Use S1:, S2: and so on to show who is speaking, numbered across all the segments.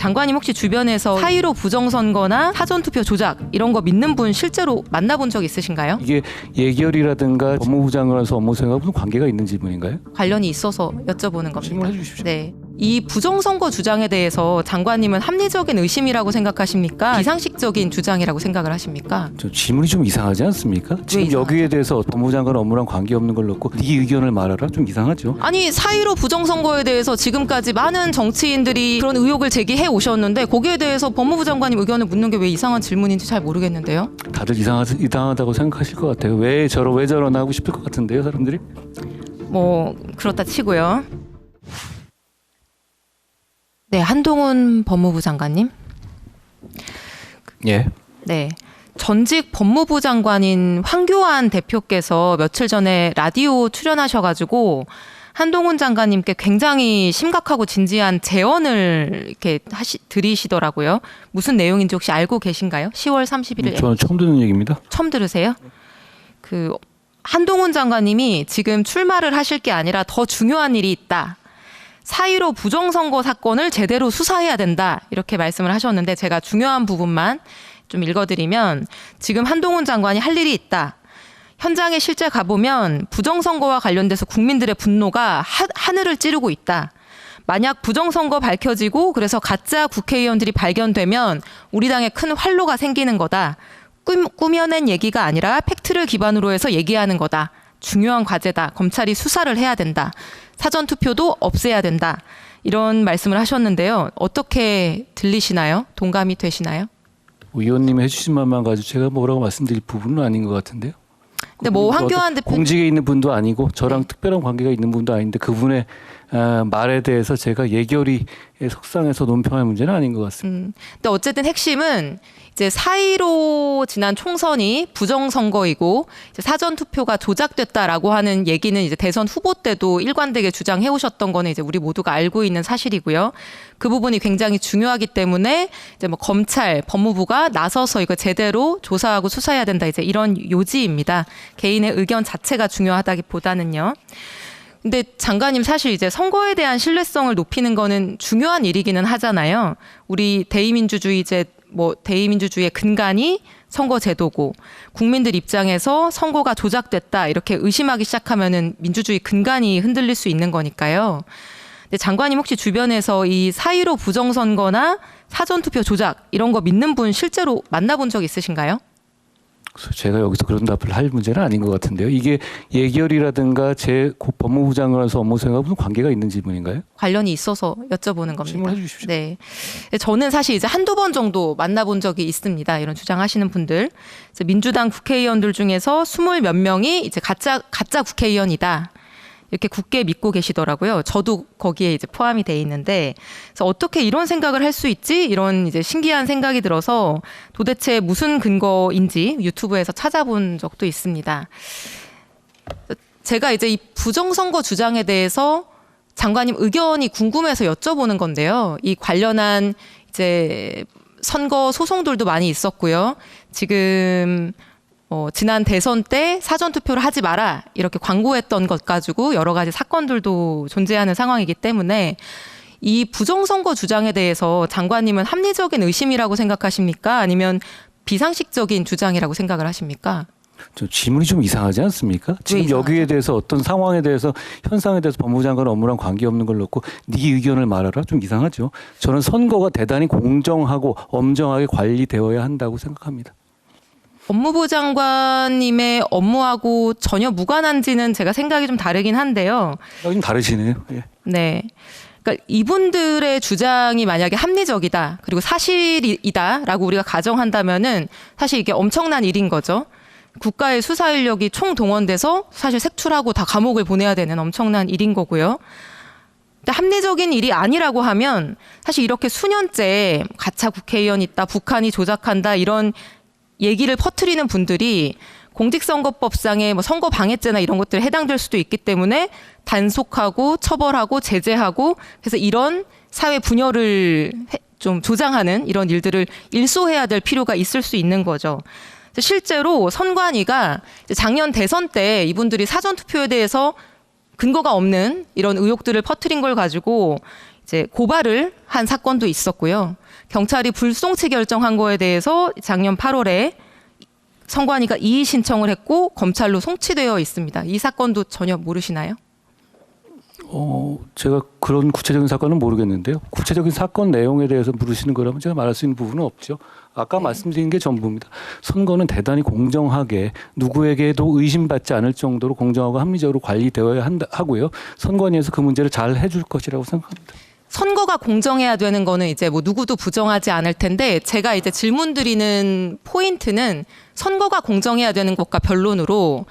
S1: 장관님 혹시 주변에서 4.15 부정선거나 사전투표 조작 이런 거 믿는 분 실제로 만나본 적 있으신가요?
S2: 이게 예결이라든가 법무부 장관에서 업무 수행과 무슨 관계가 있는 지문인가요?
S1: 관련이 있어서 여쭤보는 겁니다.
S2: 질문해 주십시오.
S1: 네. 이 부정선거 주장에 대해서 장관님은 합리적인 의심이라고 생각하십니까? 비상식적인 주장이라고 생각을 하십니까?
S2: 저 질문이 좀 이상하지 않습니까? 지금
S1: 이상하죠?
S2: 여기에 대해서 법무부 장관 업무랑 관계없는 걸 놓고 네 의견을 말하라? 좀 이상하죠.
S1: 아니 4.15 부정선거에 대해서 지금까지 많은 정치인들이 그런 의혹을 제기해 오셨는데 거기에 대해서 법무부 장관님 의견을 묻는 게 왜 이상한 질문인지 잘 모르겠는데요.
S2: 다들 이상하다고 생각하실 것 같아요. 왜 저러나 하고 싶을 것 같은데요, 사람들이?
S1: 뭐 그렇다 치고요. 네, 한동훈 법무부 장관님.
S2: 예.
S1: 네. 전직 법무부 장관인 황교안 대표께서 며칠 전에 라디오 출연하셔가지고 한동훈 장관님께 굉장히 심각하고 진지한 제언을 이렇게 드리시더라고요. 무슨 내용인지 혹시 알고 계신가요? 10월 31일.
S2: 저는 처음 듣는 얘기입니다.
S1: 처음 들으세요? 한동훈 장관님이 지금 출마를 하실 게 아니라 더 중요한 일이 있다. 4.15 부정선거 사건을 제대로 수사해야 된다. 이렇게 말씀을 하셨는데 제가 중요한 부분만 좀 읽어드리면 지금 한동훈 장관이 할 일이 있다. 현장에 실제 가보면 부정선거와 관련돼서 국민들의 분노가 하늘을 찌르고 있다. 만약 부정선거 밝혀지고 그래서 가짜 국회의원들이 발견되면 우리 당에 큰 활로가 생기는 거다. 꾸며낸 얘기가 아니라 팩트를 기반으로 해서 얘기하는 거다. 중요한 과제다. 검찰이 수사를 해야 된다. 사전투표도 없애야 된다. 이런 말씀을 하셨는데요. 어떻게 들리시나요? 동감이 되시나요?
S2: 의원님이 해주신 말만 가지고 제가 뭐라고 말씀드릴 부분은 아닌 것 같은데요.
S1: 근데 뭐 황교안 대표
S2: 공직에 있는 분도 아니고 저랑 특별한 관계가 있는 분도 아닌데 그분의 말에 대해서 제가 예결위 석상에서 논평할 문제는 아닌 것 같습니다.
S1: 근데 어쨌든 핵심은 이제 4.15 지난 총선이 부정선거이고 이제 사전투표가 조작됐다라고 하는 얘기는 이제 대선 후보 때도 일관되게 주장해 오셨던 거는 이제 우리 모두가 알고 있는 사실이고요. 그 부분이 굉장히 중요하기 때문에 이제 뭐 검찰, 법무부가 나서서 이거 제대로 조사하고 수사해야 된다. 이제 이런 요지입니다. 개인의 의견 자체가 중요하다기보다는요. 근데 장관님 사실 이제 선거에 대한 신뢰성을 높이는 거는 중요한 일이기는 하잖아요. 우리 대의민주주의의 근간이 선거제도고 국민들 입장에서 선거가 조작됐다 이렇게 의심하기 시작하면은 민주주의 근간이 흔들릴 수 있는 거니까요. 근데 장관님 혹시 주변에서 이 4.15 부정선거나 사전투표 조작 이런 거 믿는 분 실제로 만나본 적 있으신가요?
S2: 제가 여기서 그런 답을 할 문제는 아닌 것 같은데요. 이게 예결이라든가 제 법무부 장관에서 업무 수행과 무슨 관계가 있는 질문인가요?
S1: 관련이 있어서 여쭤보는 겁니다.
S2: 질문해 주십시오.
S1: 네. 저는 사실 이제 한두 번 정도 만나본 적이 있습니다. 이런 주장하시는 분들. 민주당 국회의원들 중에서 20 몇 명이 이제 가짜 국회의원이다. 이렇게 굳게 믿고 계시더라고요. 저도 거기에 이제 포함이 돼 있는데, 그래서 어떻게 이런 생각을 할 수 있지? 이런 이제 신기한 생각이 들어서 도대체 무슨 근거인지 유튜브에서 찾아본 적도 있습니다. 제가 이제 이 부정선거 주장에 대해서 장관님 의견이 궁금해서 여쭤보는 건데요. 이 관련한 이제 선거 소송들도 많이 있었고요. 지금 지난 대선 때 사전투표를 하지 마라 이렇게 광고했던 것 가지고 여러 가지 사건들도 존재하는 상황이기 때문에 이 부정선거 주장에 대해서 장관님은 합리적인 의심이라고 생각하십니까? 아니면 비상식적인 주장이라고 생각을 하십니까?
S2: 저 질문이 좀 이상하지 않습니까? 지금 여기에 대해서 어떤 상황에 대해서 현상에 대해서 법무부 장관 업무랑 관계없는 걸 놓고 네 의견을 말하라? 좀 이상하죠. 저는 선거가 대단히 공정하고 엄정하게 관리되어야 한다고 생각합니다.
S1: 법무부 장관님의 업무하고 전혀 무관한지는 제가 생각이 좀 다르긴 한데요.
S2: 좀 다르시네요. 예.
S1: 네. 그러니까 이분들의 주장이 만약에 합리적이다, 그리고 사실이다라고 우리가 가정한다면은 사실 이게 엄청난 일인 거죠. 국가의 수사 인력이 총동원돼서 사실 색출하고 다 감옥을 보내야 되는 엄청난 일인 거고요. 근데 합리적인 일이 아니라고 하면 사실 이렇게 수년째 가짜 국회의원 있다, 북한이 조작한다 이런 얘기를 퍼뜨리는 분들이 공직선거법상의 뭐 선거방해죄나 이런 것들에 해당될 수도 있기 때문에 단속하고 처벌하고 제재하고 그래서 이런 사회 분열을 좀 조장하는 이런 일들을 일소해야 될 필요가 있을 수 있는 거죠. 실제로 선관위가 작년 대선 때 이분들이 사전투표에 대해서 근거가 없는 이런 의혹들을 퍼뜨린 걸 가지고 이제 고발을 한 사건도 있었고요. 경찰이 불송치 결정한 거에 대해서 작년 8월에 선관위가 이의 신청을 했고 검찰로 송치되어 있습니다. 이 사건도 전혀 모르시나요?
S2: 제가 그런 구체적인 사건은 모르겠는데요. 구체적인 사건 내용에 대해서 물으시는 거라면 제가 말할 수 있는 부분은 없죠. 아까 말씀드린 게 전부입니다. 선거는 대단히 공정하게 누구에게도 의심받지 않을 정도로 공정하고 합리적으로 관리되어야 하고요. 선관위에서 그 문제를 잘 해줄 것이라고 생각합니다.
S1: 선거가 공정해야 되는 거는 이제 뭐 누구도 부정하지 않을 텐데 제가 이제 질문 드리는 포인트는 선거가 공정해야 되는 것과 변론으로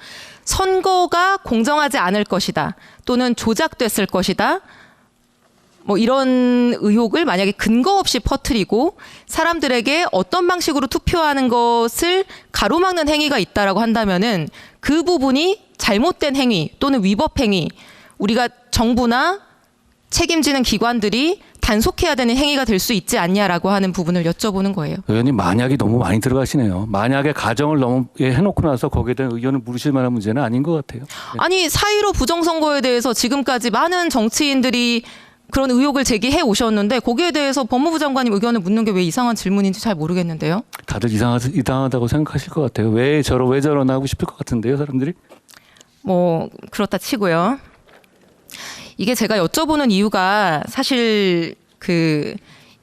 S1: 선거가 공정하지 않을 것이다 또는 조작됐을 것이다 뭐 이런 의혹을 만약에 근거 없이 퍼뜨리고 사람들에게 어떤 방식으로 투표하는 것을 가로막는 행위가 있다라고 한다면은 그 부분이 잘못된 행위 또는 위법 행위 우리가 정부나 책임지는 기관들이 단속해야 되는 행위가 될 수 있지 않냐라고 하는 부분을 여쭤보는 거예요.
S2: 의원님 만약이 너무 많이 들어가시네요. 만약에 가정을 너무 해놓고 나서 거기에 대한 의견을 물으실 만한 문제는 아닌 것 같아요.
S1: 아니 4.15 부정선거에 대해서 지금까지 많은 정치인들이 그런 의혹을 제기해 오셨는데 거기에 대해서 법무부 장관님 의견을 묻는 게 왜 이상한 질문인지 잘 모르겠는데요.
S2: 다들 이상하다고 생각하실 것 같아요. 왜 저러나 하고 싶을 것 같은데요, 사람들이?
S1: 뭐 그렇다 치고요. 이게 제가 여쭤보는 이유가 사실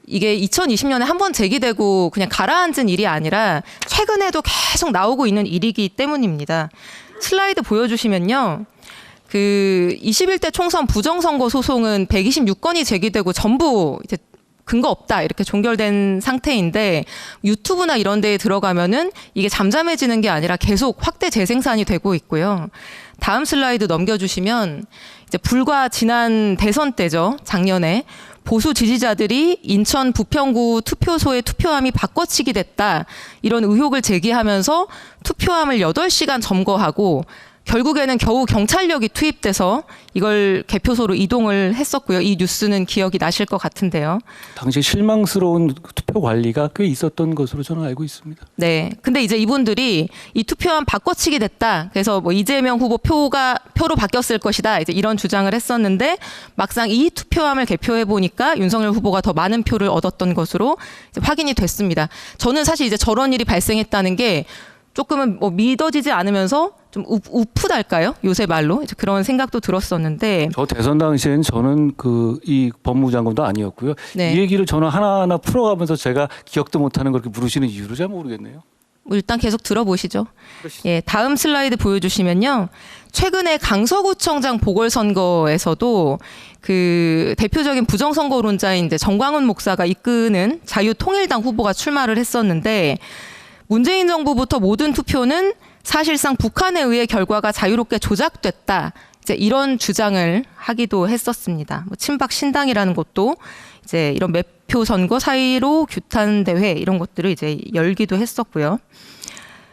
S1: 이게 2020년에 한 번 제기되고 그냥 가라앉은 일이 아니라 최근에도 계속 나오고 있는 일이기 때문입니다. 슬라이드 보여주시면요. 21대 총선 부정선거 소송은 126건이 제기되고 전부 이제 근거 없다 이렇게 종결된 상태인데 유튜브나 이런 데에 들어가면은 이게 잠잠해지는 게 아니라 계속 확대 재생산이 되고 있고요. 다음 슬라이드 넘겨주시면 이제 불과 지난 대선 때죠. 작년에 보수 지지자들이 인천 부평구 투표소의 투표함이 바꿔치기 됐다. 이런 의혹을 제기하면서 투표함을 8시간 점거하고 결국에는 겨우 경찰력이 투입돼서 이걸 개표소로 이동을 했었고요. 이 뉴스는 기억이 나실 것 같은데요.
S2: 당시 실망스러운 투표 관리가 꽤 있었던 것으로 저는 알고 있습니다.
S1: 네. 근데 이제 이분들이 이 투표함 바꿔치기 됐다. 그래서 뭐 이재명 후보 표로 바뀌었을 것이다. 이제 이런 주장을 했었는데 막상 이 투표함을 개표해 보니까 윤석열 후보가 더 많은 표를 얻었던 것으로 이제 확인이 됐습니다. 저는 사실 이제 저런 일이 발생했다는 게 조금은 뭐 믿어지지 않으면서 좀 우프달까요? 요새 말로 이제 그런 생각도 들었었는데.
S2: 저 대선 당시엔 저는 이 법무부 장관도 아니었고요.
S1: 네.
S2: 이 얘기를 저는 하나하나 풀어가면서 제가 기억도 못하는 걸 이렇게 물으시는 이유를 잘 모르겠네요.
S1: 뭐 일단 계속 들어보시죠. 예, 다음 슬라이드 보여주시면요. 최근에 강서구청장 보궐선거에서도 대표적인 부정선거론자인 이제 정광훈 목사가 이끄는 자유통일당 후보가 출마를 했었는데 문재인 정부부터 모든 투표는 사실상 북한에 의해 결과가 자유롭게 조작됐다. 이제 이런 주장을 하기도 했었습니다. 뭐 친박 신당이라는 것도 이제 이런 매표 선거 4.15 규탄 대회 이런 것들을 이제 열기도 했었고요.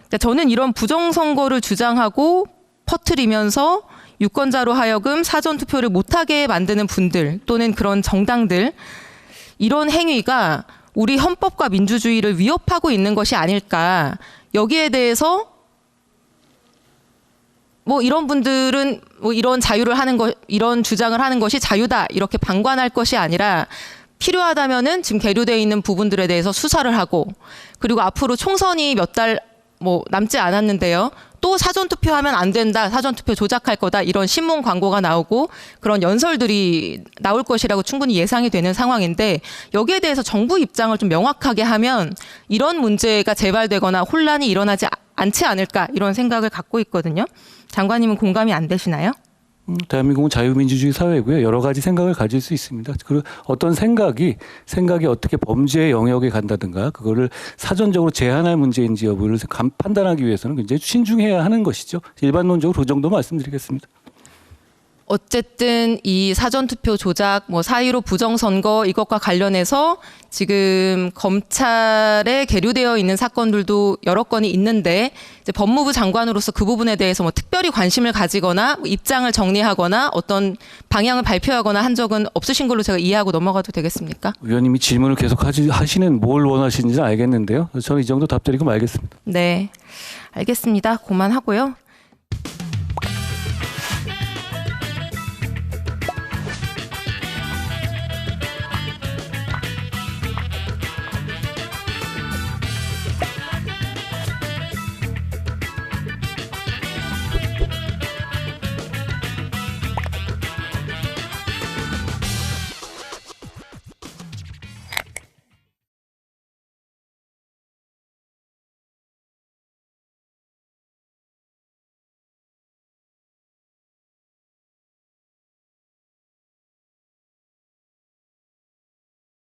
S1: 그러니까 저는 이런 부정 선거를 주장하고 퍼뜨리면서 유권자로 하여금 사전 투표를 못하게 만드는 분들 또는 그런 정당들 이런 행위가 우리 헌법과 민주주의를 위협하고 있는 것이 아닐까. 여기에 대해서 뭐 이런 분들은 뭐 이런 자유를 하는 것, 이런 주장을 하는 것이 자유다 이렇게 방관할 것이 아니라 필요하다면은 지금 계류되어 있는 부분들에 대해서 수사를 하고 그리고 앞으로 총선이 몇 달 뭐 남지 않았는데요. 또 사전 투표하면 안 된다. 사전 투표 조작할 거다. 이런 신문 광고가 나오고 그런 연설들이 나올 것이라고 충분히 예상이 되는 상황인데 여기에 대해서 정부 입장을 좀 명확하게 하면 이런 문제가 재발되거나 혼란이 일어나지 않지 않을까 이런 생각을 갖고 있거든요. 장관님은 공감이 안 되시나요?
S2: 대한민국은 자유민주주의 사회고요. 여러 가지 생각을 가질 수 있습니다. 그리고 어떤 생각이 어떻게 범죄의 영역에 간다든가 그거를 사전적으로 제한할 문제인지 여부를 판단하기 위해서는 굉장히 신중해야 하는 것이죠. 일반론적으로 그 정도 말씀드리겠습니다.
S1: 어쨌든 이 사전투표 조작, 뭐 4.15 부정선거 이것과 관련해서 지금 검찰에 계류되어 있는 사건들도 여러 건이 있는데 이제 법무부 장관으로서 그 부분에 대해서 뭐 특별히 관심을 가지거나 입장을 정리하거나 어떤 방향을 발표하거나 한 적은 없으신 걸로 제가 이해하고 넘어가도 되겠습니까?
S2: 의원님이 질문을 계속 하시는 뭘 원하시는지 알겠는데요. 저는 이 정도 답드리고 말겠습니다.
S1: 네, 알겠습니다. 그만하고요.